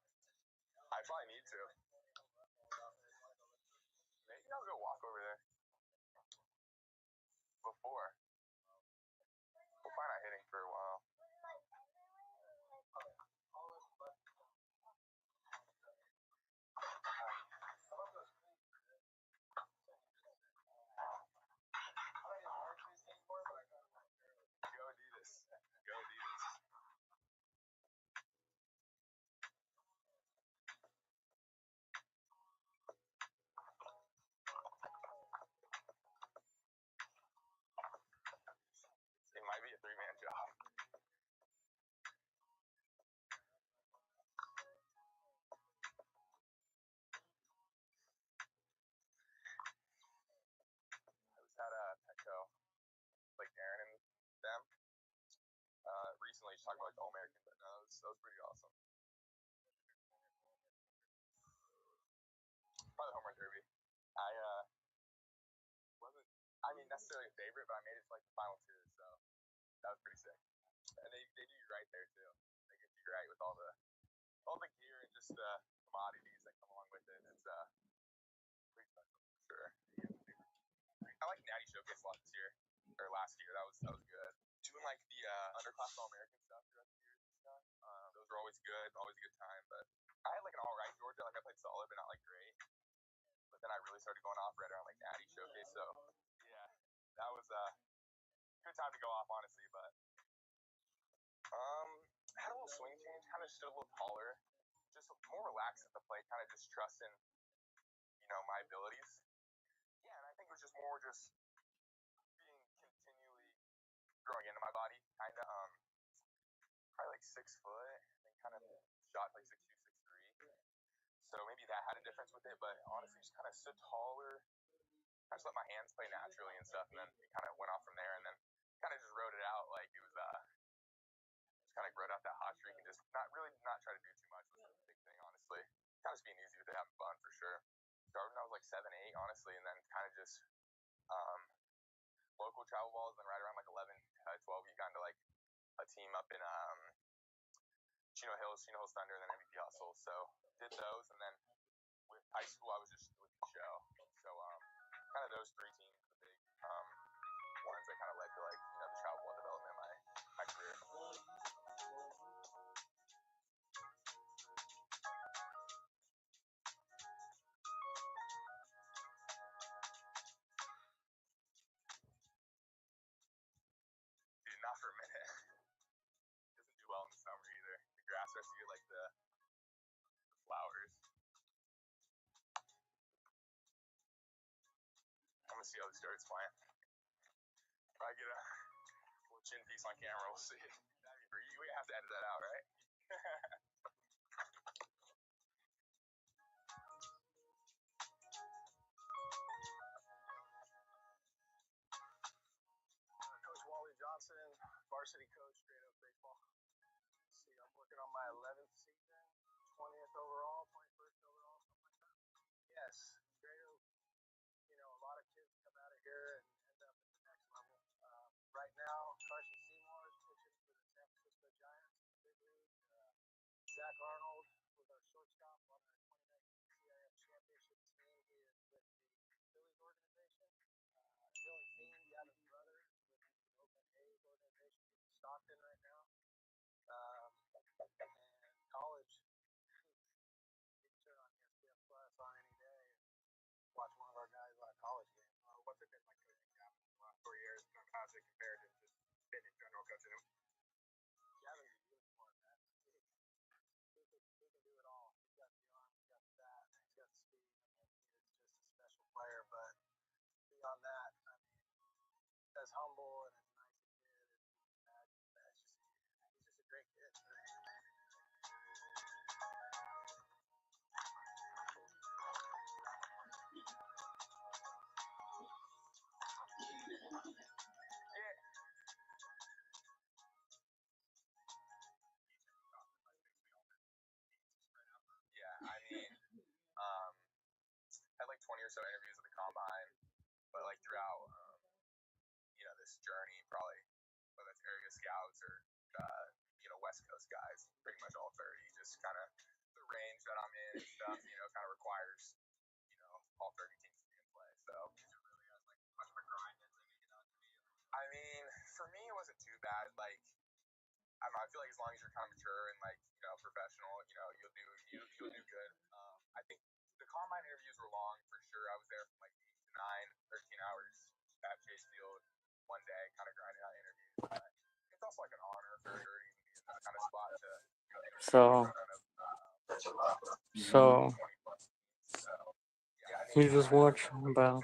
C: I probably need to. Maybe I'll go walk over there. Before. We'll find out hitting for a while. Go Adidas. Go Adidas. It might be a 3-man job. I was at Petco, like Aaron and them. Recently, just talking about like All American, but no, that was pretty awesome. Probably the home run derby. I wasn't, necessarily a favorite, but I made it to like the final two, so that was pretty sick. And they do you right there too. They get you right with all the gear and just the commodities that
M: with it. It's pretty special for sure. I like Natty Showcase a lot this year or last year. That was good. Doing like the underclass All American stuff throughout the years and stuff. Those were always good, always a good time. But I had like an all right Georgia. Like I played solid, but not like great. But then I really started going off right around like Natty Showcase. So yeah, that was a good time to go off, honestly. But I had a little swing change, kind of stood a little taller, just more relaxed at the plate, kind of just trusting, my abilities. Yeah, and I think it was just more just being continually growing into my body, kind of probably like 6 foot, and then kind of shot like 6'2", 6'3". So maybe that had a difference with it, but honestly, just kind of stood taller. I just let my hands play naturally and stuff, and then it kind of went off from there, and then kind of just rode it out like it was just kind of rode out that hot streak and just not try to do too much was the big thing, honestly. Kind of just being easy with it, having fun for sure. Started when I was like 7, 8, honestly, and then kind of just local travel balls, and then right around like 11, 12, you got into like a team up in Chino Hills Thunder, and then MVP Hustle. So did those, and then with high school, I was just with the show. So kind of those 3 teams, the big ones that kind of led to like the travel ball development in my career. Dude, not for a minute. Doesn't do well in the summer either. The grass starts to get like the flowers. I'm gonna see how the starts playing. Probably get a little chin piece on camera. We'll see. We have to edit that out, right?
D: Coach Wally Johnson, varsity coach, Great Oak Baseball. Let's see, I'm working on my 11th season, 20th overall, 21st overall, something like that. Yes, Great Oak, a lot of kids come out of here and end up at the next level. Right now, Carson Seymour is pitching for the San Francisco Giants in the big league. Zach Arnold was our shortstop on our 2019 CIF championship team. He is with the Phillies organization. Dylan Thien, Gavin's brother, is with the Oakland A's organization. He's in Stockton right now. And college, you can turn on ESPN Plus on any day and watch one of our guys on a college game. What's it been like coaching Gavin in the last 4 years? How's it compared to just being in general coaching him? Gavin's a unicorn, man. He can do it all. He's got the arm, he's got the bat, he's got the speed. I mean, he is just a special player. But beyond that, I mean, as humble and as nice a kid as you can imagine. He's just a great kid.
M: Yeah, I mean, had like 20 or so interviews at the combine, but like throughout, this journey, probably whether it's area scouts or West Coast guys, pretty much all 30, just kind of the range that I'm in and stuff, kind of requires, all 30 teams to be in play. So is it really as like much of a grind as they make it out to be? I mean, for me, it wasn't too bad. Like, I don't know. I feel like as long as you're kind of mature and like professional, you'll do good. I think the combine interviews were long for sure. I was there from like 8 to 9, 13 hours at Chase Field one day, kind of grinding out interviews. But it's also like an honor for sure to even be in that kind of spot to
A: So you just watch about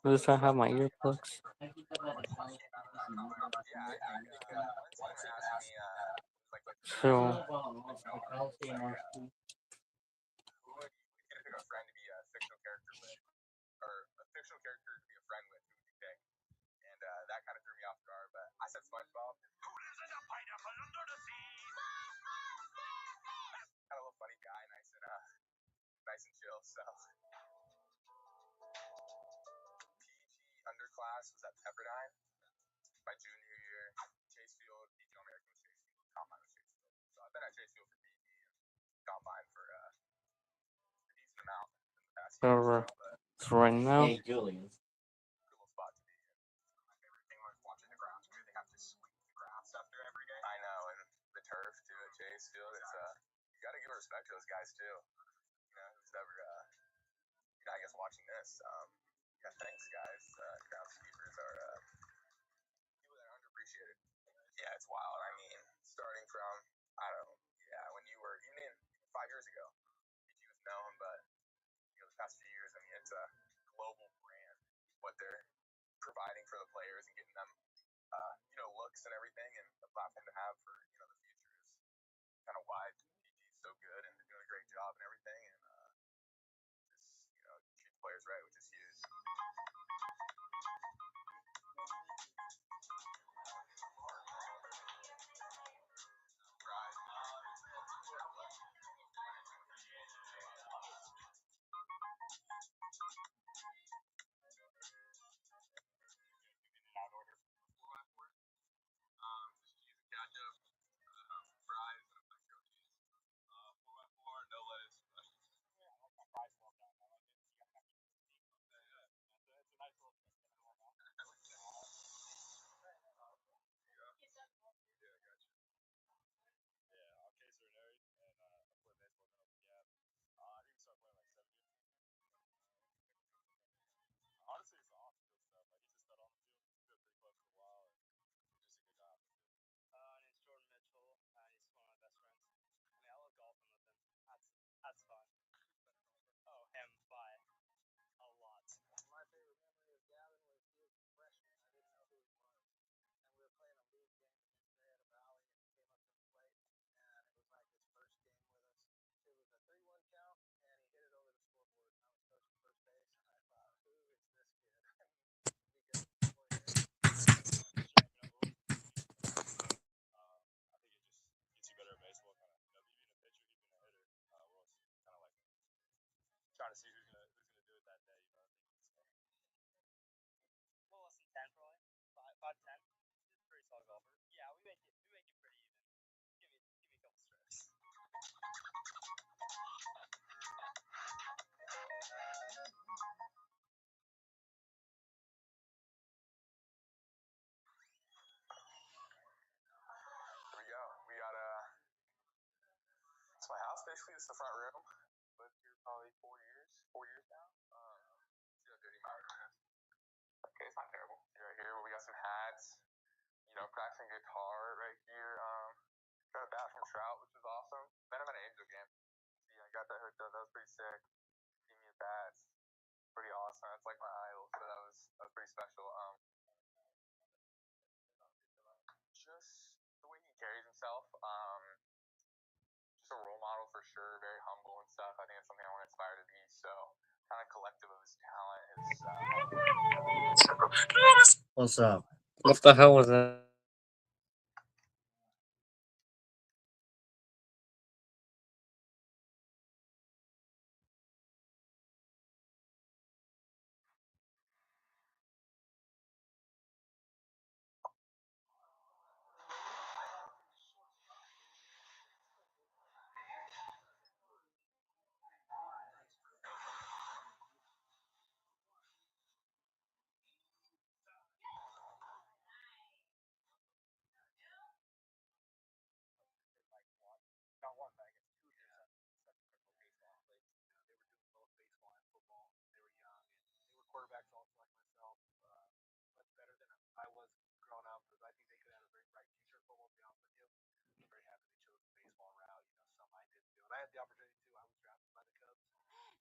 A: this. I have my earplugs. So
M: pick a friend to be a fictional character with, or a fictional character to be a friend with, who would you pick? And that kind of threw me off guard, but I said SpongeBob. Who lives in a pineapple under the sea? Kind of a little funny guy, nice and chill. So PG underclass was at Pepperdine. My junior year, Chase Field, PG American was Chase Field, Combine was Chase Field. So I've been at Chase Field for PG and Combine for
A: So, so right now,
M: Good little spot to be in. My favorite thing was watching the grounds crew. They have to sweep the grass after every game. I know, and the turf too at Chase Field. It's you got to give respect to those guys too. You know, who's ever I guess watching this. Yeah, thanks guys. Groundskeepers are people that are underappreciated. Yeah, it's wild. I mean, starting from I don't know. Yeah, when you were even 5 years ago, he was known, but the past few years, I mean, it's a global brand. What they're providing for the players and getting them, looks and everything, and the platform to have for the future is kind of why PG is so good and they're doing a great job and everything, and just treat the players right, which is huge. Just use a ketchup, fries, and a micro cheese. 4x4, no lettuce. Honestly, it's off field stuff. Like he's just not on the field. He's been pretty close for a while, and just a good guy off the field.
N: And it's Jordan Mitchell. He's one of my best friends. I mean, I love golfing with him. That's fun. Oh, him by a lot.
O: My favorite memory of Gavin was he was a freshman. I didn't know who he was. And we were playing a league game against Marietta Valley, and he came up to the plate, and it was like his first game with us. It was a 3-1 count, and he hit it over the scoreboard, and I was coaching first base, and I thought, who is this kid? We get 4 hits.
M: I think it just gets you better at baseball. Kind of, being a pitcher, even a hitter. We're always kind of like trying to see who's gonna do it that day. I think it's
N: Well, less than 10 probably. 5, 10. He's a pretty solid golfer. Yeah, we make it pretty even. Give me a couple strokes.
M: Here we go. We got it's my house basically. It's the front room. Lived here probably 4 years. 4 years now. See how dirty my room is. Okay, it's not terrible. See right here, we got some hats. Practicing guitar right here. Got a bat from Trout, which was awesome. Met him at an Angel game. See, I got that hooked up. That was pretty sick. Gave me a bat. Pretty awesome. That's like my idol. So that was pretty special. Just the way he carries himself. Just a role model for sure. Very humble and stuff. I think it's something I want to aspire to be. So kind of collective of his talent.
A: what's up? What the hell was that?
O: Not one, but I guess 2 interceptions baseball athletes. They were doing both baseball and football. They were young, and they were quarterbacks also like myself, much better than I was growing up because I think they could have had a very bright future in football, to be honest with you. I'm very happy they chose the baseball route. Some I didn't do. And I had the opportunity to. I was drafted by the Cubs.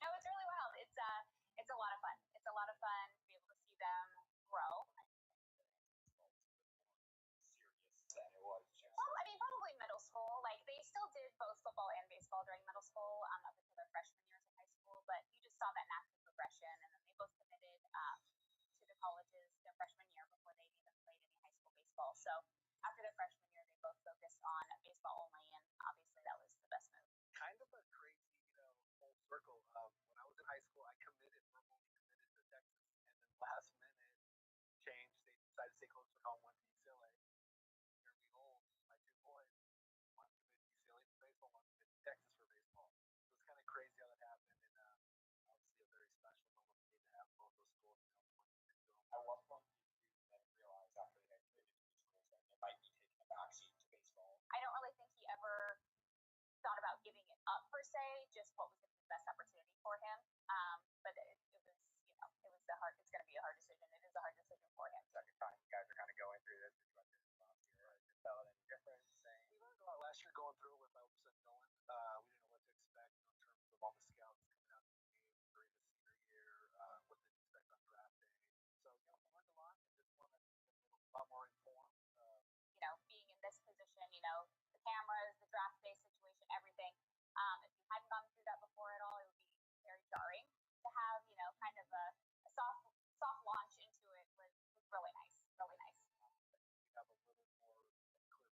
E: No, it's really wild. It's a lot of fun. It's a lot of fun to be able to see them grow. Well, I mean, probably middle school. Like they still did both football and baseball during middle school, up until their freshman years in high school. But you just saw that natural progression, and then they both committed to the colleges their freshman year before they'd even played any high school baseball. So after their freshman year, they both focused on baseball only, and obviously that was the best move.
O: Kind of a crazy, full circle. When I was in high school, I verbally committed to Texas, and then last minute changed. They decided to stay close to home, went to UCLA. Here we hold my 2 boys. One committed to UCLA for baseball, one committed to Texas for baseball. So it's kind of crazy how that happened, and obviously a very
I: At what point did you then realize after the next individuals that it might be taking a backseat to baseball?
E: I don't really think he ever thought about giving it up per se, just what was going to be the best opportunity for him. But it was, it's going to be a hard decision. It is a hard decision for him.
I: Second time you guys are kind of going through this, did you went through this last year? Did you feel any different? Same?
O: We learned a lot last year going through with Elvis and Nolan. We didn't know what to expect in terms of all the scouts coming out to the game during the senior year, what to expect on draft day. So, we learned a lot and just want to be a lot more informed.
E: Being in this position, the cameras, the draft day situation, everything. If you hadn't gone through that before at all, it would be very jarring. To have, kind of a soft launch into it was really nice, really nice.
O: We have a little more clear picture of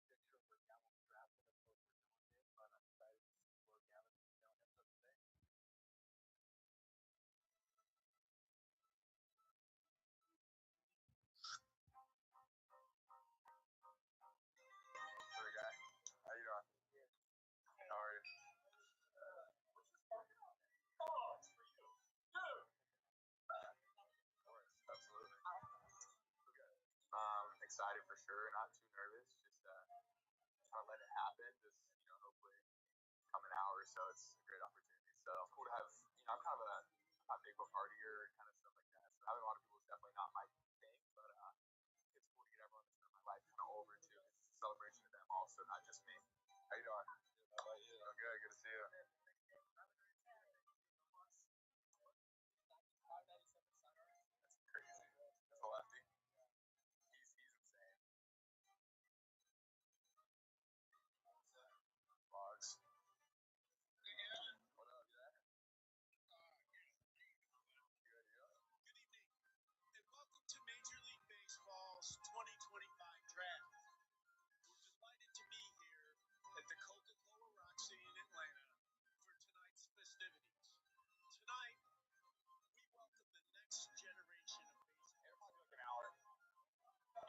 O: where Gavin was drafted as opposed to where Dylan did, but I'm excited to see where Gavin ends up today.
K: Hey guy, how you doing? How are you? Of course, absolutely. Okay. Excited for sure, not too nervous. Just trying to let it happen. Just hopefully come an hour or so. It's a great opportunity. So cool to have. I'm kind of a big book partier kind of stuff like that. So having a lot of people is definitely not my thing, but it's cool to get everyone that's been in my life kind of over too. It's a celebration of them also, not just me. How you doing? How about you? I'm good. Good to see you. That's crazy. That's a lefty. He's insane. Logs. What up, you there? Good, you? Good evening, and welcome to Major League Baseball's 2025 draft. We're delighted to be here at the Coca-Cola Roxy in Atlanta for tonight's festivities. Tonight, we welcome the next generation of baseball.
I: It'll probably be like an hour.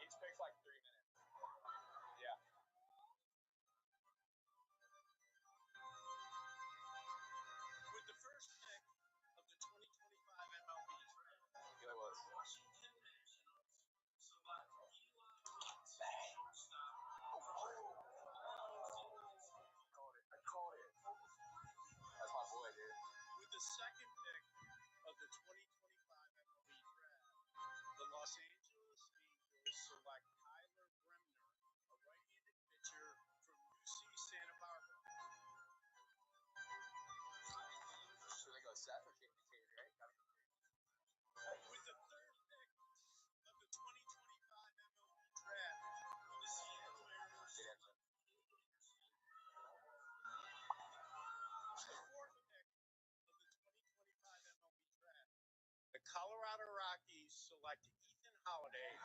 I: Each pick's like 3 minutes. Yeah.
C: With the first pick of the 2025 MLB draft,
I: Yeah, it was.
C: Washington Nationals select
I: I called it. That's my boy, dude.
C: With the second pick of the 2025 MLB draft, the Los Angeles Angels select Tyler Bremner, a right-handed pitcher from UC Santa Barbara.
I: Should I go Seth or Cage, right? Gotta go Cage.
C: With the third pick of the 2025 MLB draft, the Seattle Mariners select the fourth pick of the 2025 MLB draft. The Colorado Rockies select Ethan Holiday.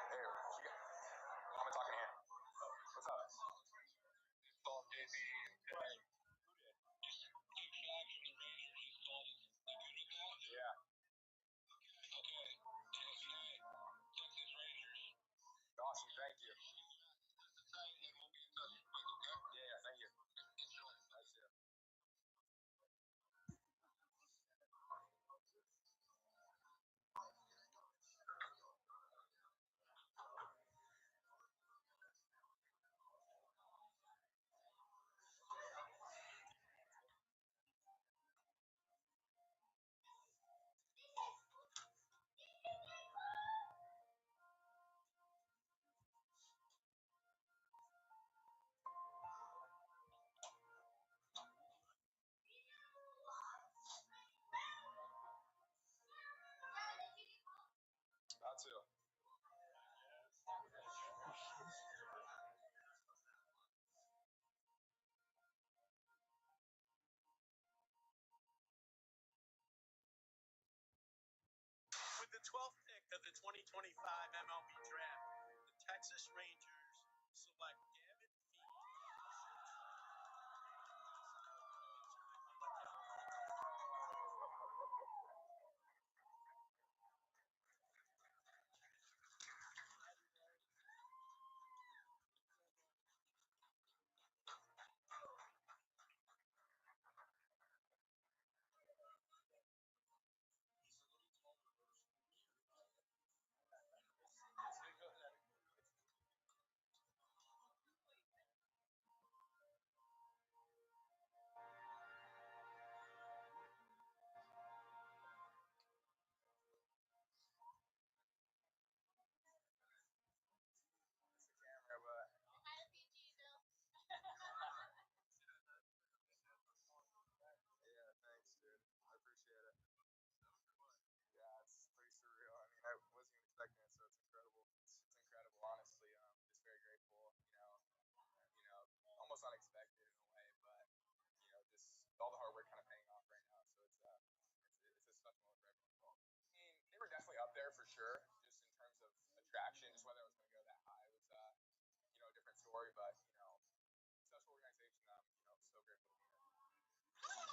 I: Hey, I'm talking here. What's up? Yeah. Awesome, thank you. Yeah, thank you. That's it. That too.
C: With the 12th pick of the 2025 MLB draft, the Texas Rangers select Gavin Fee, a
M: story, but successful organization that I'm so grateful to be in.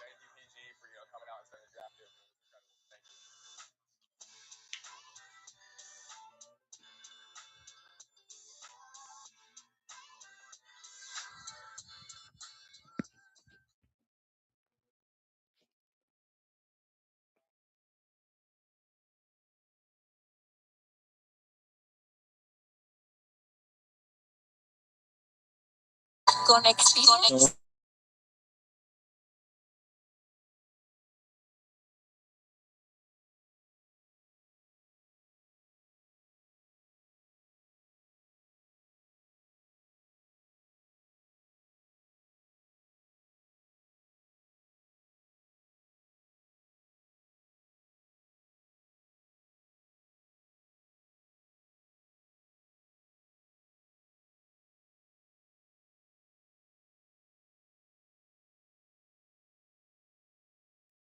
M: Thank you, PG, for coming out and setting the draft here. It was incredible. Thank you.
B: Con experience.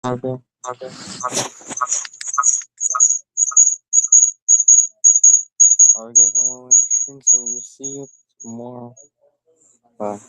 A: Okay. Alright, guys, I want to end the stream, so we'll see you tomorrow. Bye.